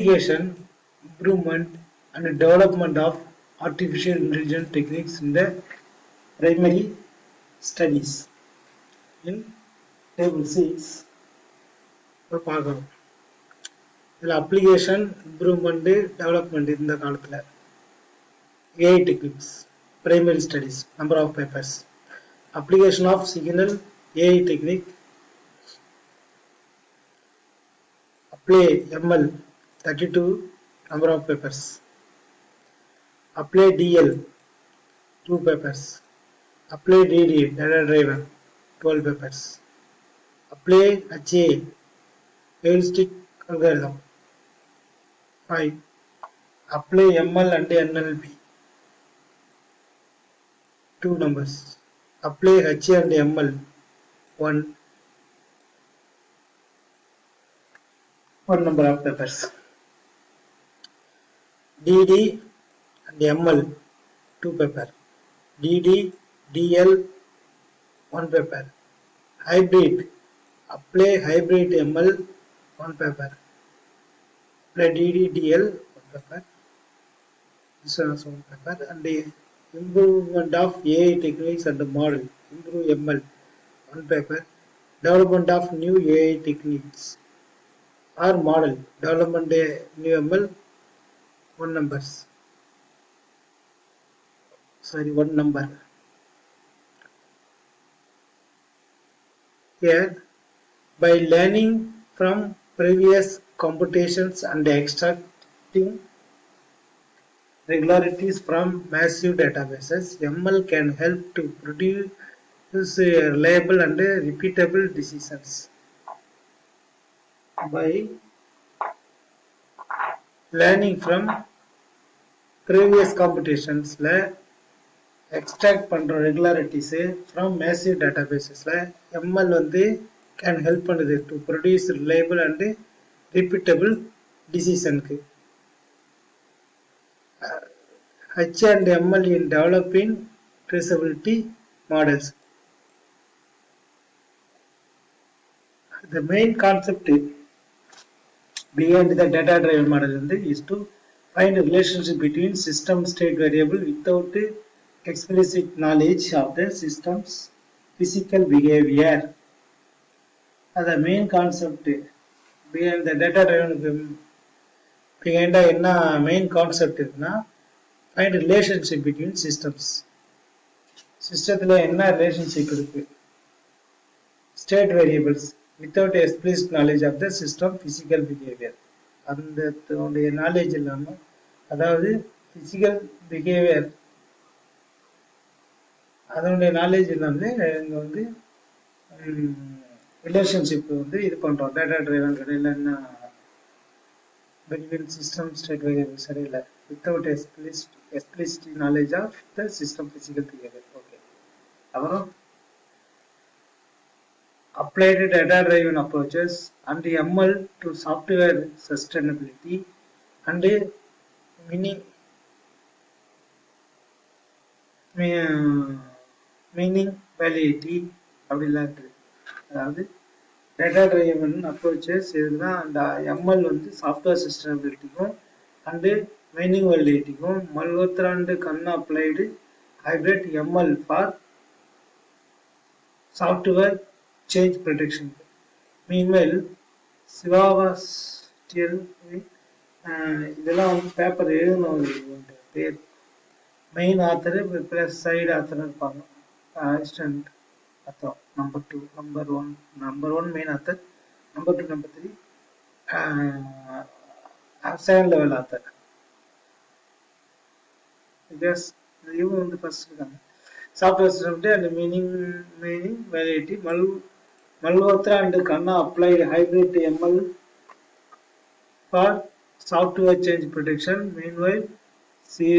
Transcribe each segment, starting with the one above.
application, improvement, and development of artificial intelligence techniques in the primary studies. In table 6, பார்க்கணும் இதில் application improvement development இந்த காலத்தில் AI techniques, primary studies, number of papers, application of signal AI technique, apply ML 32 number of papers, apply DL 2 papers, apply DD data driven 12 papers, apply HA heuristic algorithm 5, apply ML and NLP 2 numbers, apply HA and ML 1 number of papers, DD and ML 2 paper, DD DL 1 paper, hybrid apply hybrid ML 1 paper, apply DD DL 1 paper, this one also 1 paper, and the improvement of AI techniques and the model, improve ML 1 paper, development of new AI techniques or model, development new ML 1 numbers, sorry 1 number. Here, by learning from previous computations and extracting regularities from massive databases, ML can help to produce reliable and repeatable decisions. By learning from previous computations, extract பண்ற regularities from massive databases, ML can help பண்ணுது to produce reliable and repeatable decision. H and ML in developing traceability models. The main concept behind the data-driven model is to find a relationship between system state variable without explicit knowledge of the system's physical behavior. The main concept behind the data-driven behind the main concept is find a relationship between systems. System என்ன relationship இருக்கு? State variables without explicit knowledge of the system physical behavior. அந்த knowledge இல்லாம அதாவது physical behavior அதனுடைய knowledge இல்லாம இங்க relationship இது பண்றோம் data driven இல்ல என்ன between system state variables சரியில்ல without explicit knowledge of the system physical behavior. Okay. அப்புறம் applied data-driven approaches and ML to software sustainability and meaning validity அதாவது data-driven approaches இதுதான் அந்த ML software sustainability and meaning validity Malhotra and Khanna applied hybrid ML for software change protection. Meanwhile, Siva was still இதெல்லாம் paper எழுதணும் பேர் main author plus side author இருப்பாங்க assistant அர்த்தம் number 2 number 1 main author number 2 number 3 second level author because இவங்க first இருக்காங்க software system and meaning validity. Malhotra and Khanna applied hybrid ML for software change protection. Meanwhile, they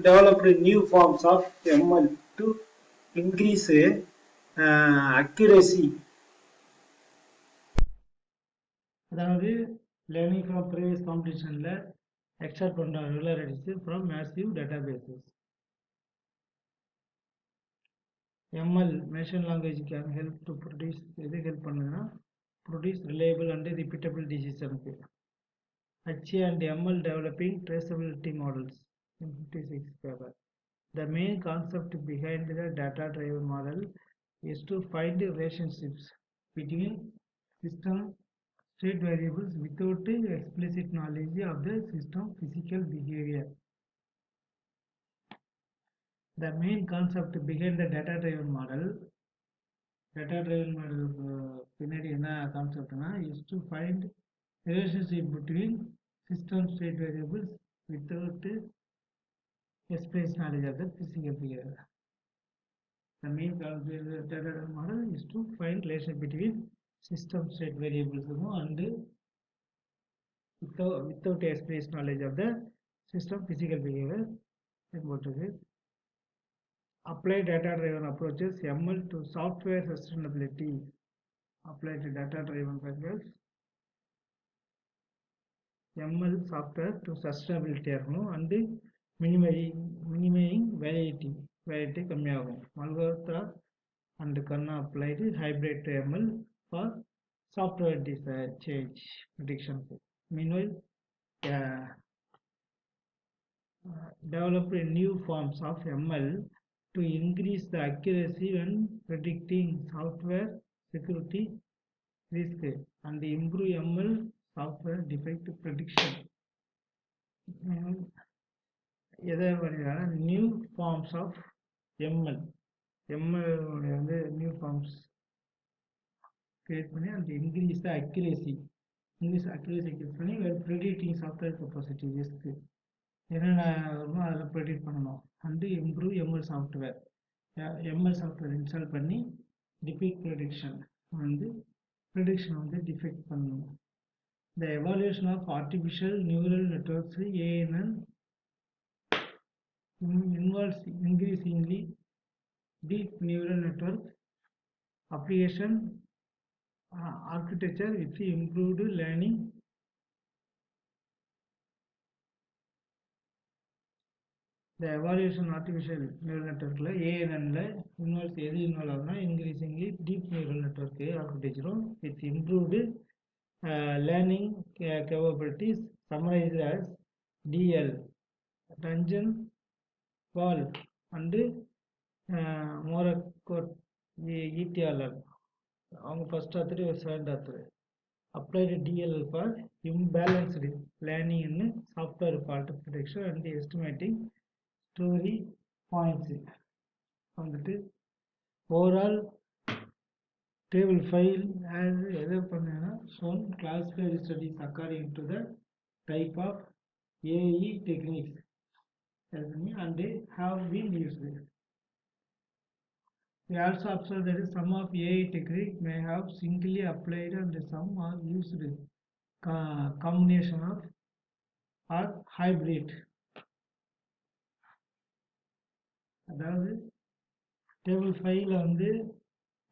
developed new forms of ML to increase accuracy. அதாவது learning from previous competitionல extract பண்ற regularities from massive databases. ML machine language can help to produce இது help பண்ணுதுன்னா produce reliable and repeatable decisions. HA and ML developing traceability models in 56 paper. The main concept behind the data-driven model is to find relationships between system state variables without explicit knowledge of the system physical behavior. The main concept behind the data-driven model பின்னாடி என்ன கான்செப்ட்னா is to find relationship between system state variables without explicit knowledge of the physical behavior. The main concept of the data-driven model is to find relationship between system state variables and without explicit knowledge of the system physical behavior. Apply data-driven approaches ML to software sustainability. Apply the data-driven approaches ML software to sustainability and minimizing variety கம்மியாகும். Malhotra and Khanna applied hybrid to ML for software design change prediction. Meanwhile, developed new forms of ML to increase the accuracy when predicting software security risk and improve ML software defect prediction. New forms of ML new forms create and increase the accuracy. Increase accuracy when predicting software capacity risk. predict பண்ணணும் and improve ML software install பண்ணி defect prediction defect பண்ணணும். The evaluation of artificial neural networks ANN involves increasingly deep neural network application architecture with improved learning. The evaluation artificial neural network ANN involves increasingly deep neural network architecture with improved learning capabilities, summarized as DL, Dungeon Wall and Morakot ETLR. அவங்க first author second author applied DL for imbalanced learning in software fault prediction and estimating story points. வந்துட்டு overall table file has shown classified studies according to the type of AE techniques and they have been used. We also observe that some of AI techniques may have singly applied and some are used combination of or hybrid. அதாவது table file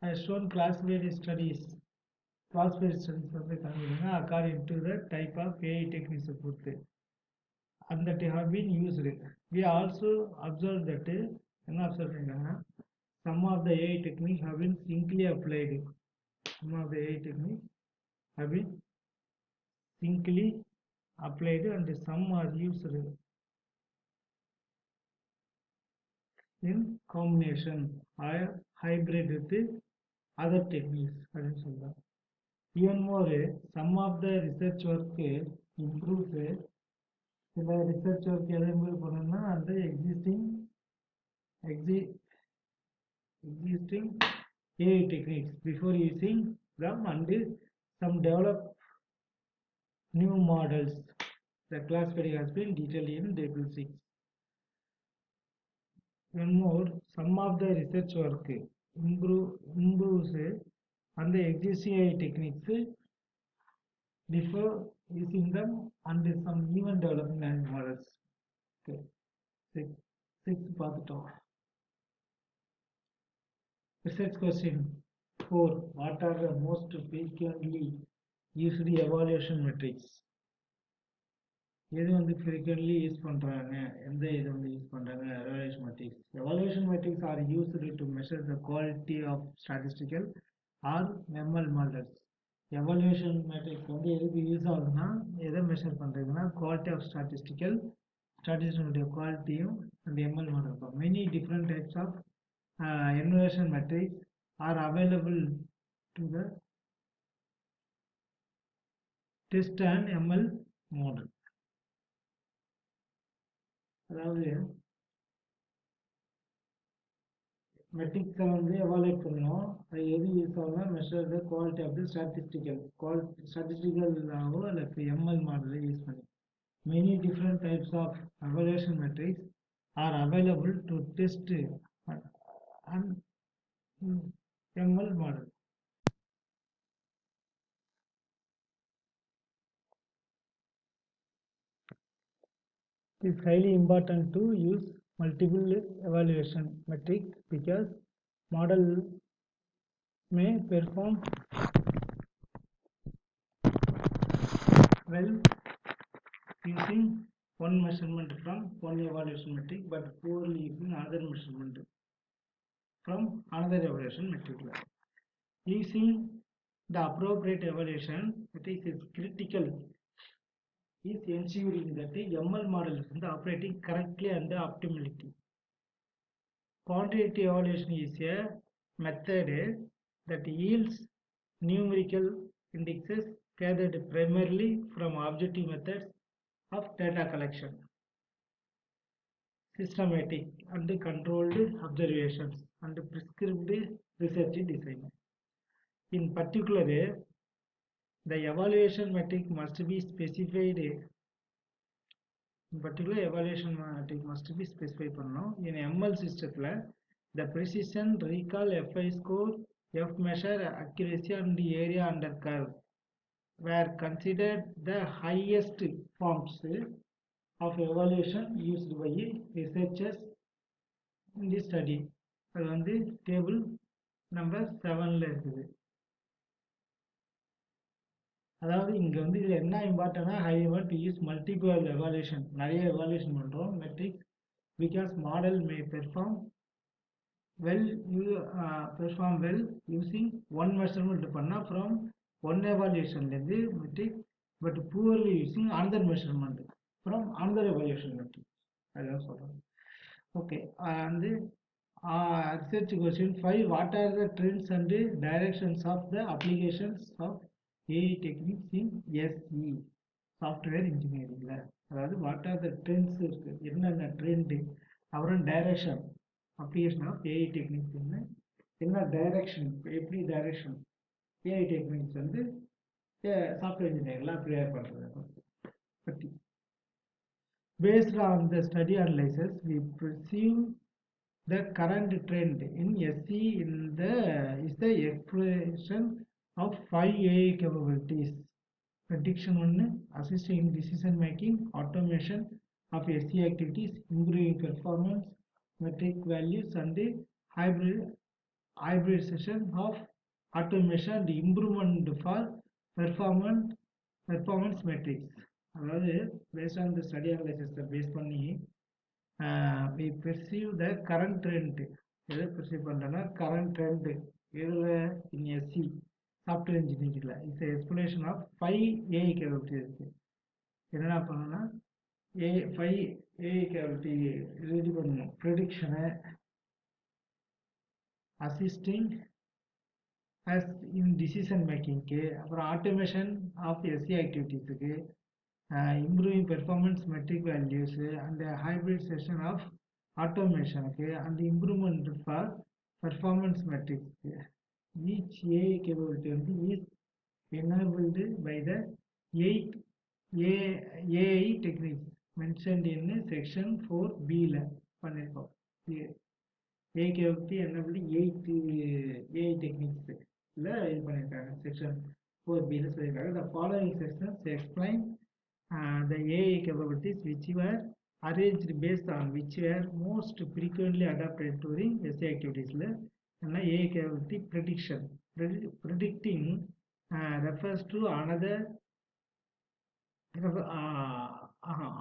has shown classified studies according to the type of AI techniques and that have been used. We also observed that some of the AI techniques have been singly applied. Some of the AI techniques have been singly applied and some are used in combination or hybrid with other techniques. Even more, some of the research work improves the research work and the existing AI techniques before using them and some develop new models. The classification has been detailed in table 6. One more, some of the research work improves on the existing AI techniques before using them and some even development models. Okay. Six பார்த்துட்டோம். Research question 4. What are the most frequently used evaluation metrics? எது frequently use பண்றாங்க, எந்த இது use பண்றாங்க evaluation metrics. Evaluation metrics are used to measure the quality of statistical or ML models. Evolution matrix வந்து எதுக்கு use ஆகுதுன்னா எதை measure பண்ணுறதுன்னா குவாலிட்டி ஆஃப் ஸ்டாட்டிஸ்டிக்கல் குவாலிட்டியும் அந்த எம்எல் மாடல் இருக்கும். Many different types of evaluation metrics are available to the test and ML model. அதாவது மெட்ரிக்ஸை வந்து எவாலுவேட் பண்ணணும். அது எது யூஸ் ஆகும்னா measure the quality of the ஸ்டாட்டிஸ்டிக்கலாகவோ இல்லை எம்எல் மாடலை யூஸ் பண்ணி. Many different types of evaluation metrics are available to test and ML model. It's highly important to use multiple evaluation metrics because model may perform well using one measurement from one evaluation metric but poorly using another measurement from another evaluation metric. Using the appropriate evaluation metric is critical is ensuring that the ML model is operating correctly and optimally. Quantitative evaluation is a method that yields numerical indexes gathered primarily from objective methods of data collection, systematic and controlled observations, and prescribed research design. In particular, the evaluation metric must be specified. In particular, evaluation metric must be specified in ML system. The precision, recall, FI score, F measure, accuracy, and the area under curve were considered the highest forms of evaluation used by researchers in this study. அது வந்து table number 7ல இருக்குது. அதாவது இங்க வந்து இதுல என்ன இம்பார்ட்டன்ட்னா I want to use multiple evaluation, நிறைய எவாலுவேஷன் பண்றோம் metrics because model may perform well using one measurement பண்ணா ஃப்ரம் ஒன் எவாலுவேஷன்ல இருந்து metric but poorly using another measurement from another evaluation metric. அதான் சொல்றேன். ஓகே, வந்து research question 5. What are the trends and directions of the applications of AI techniques in SE software engineering? அதாவது what are the trends இருக்கு, என்னென்ன trend, அப்புறம் direction application of AI techniques என்ன direction, எப்படி direction AI techniques வந்து software இன்ஜினியர்லாம் prepare பண்ணுறது பற்றி. Based on the study analysis, we perceive the current trend in SE is the exploration of 5 AI capabilities. Prediction 1, assisting in decision making, automation of SE activities, improving performance, metric values, and the hybridization of automation and improvement for performance metrics. அதாவது based on the study analysis base பண்ணி we perceive the current trend. எதை perceive பண்றோம்னா current trend இதுல in SE software engineering is a explanation of 5 AI capability இருக்கு. என்னென்ன பண்ணணும்னா 5 AI capability ready பண்ணணும். prediction, assisting as in decision making, அப்புறம் automation of SE activities க்கு, improving performance metric values and hybridization of automation and improvement for performance metrics. Each AI capability is enabled by the 8 AI techniques mentioned in section 4B பண்ணிருக்கோம். AI capability enabled 8 AI techniques இது பண்ணிருக்காங்க. section 4B சொல்லிருக்காங்க. The following sections explain the AI capabilities which were arranged based on which were most frequently adopted during SE activities. AI capability prediction. Predicting refers to another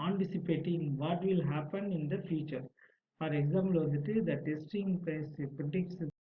anticipating what will happen in the future. For example, the testing phase predicts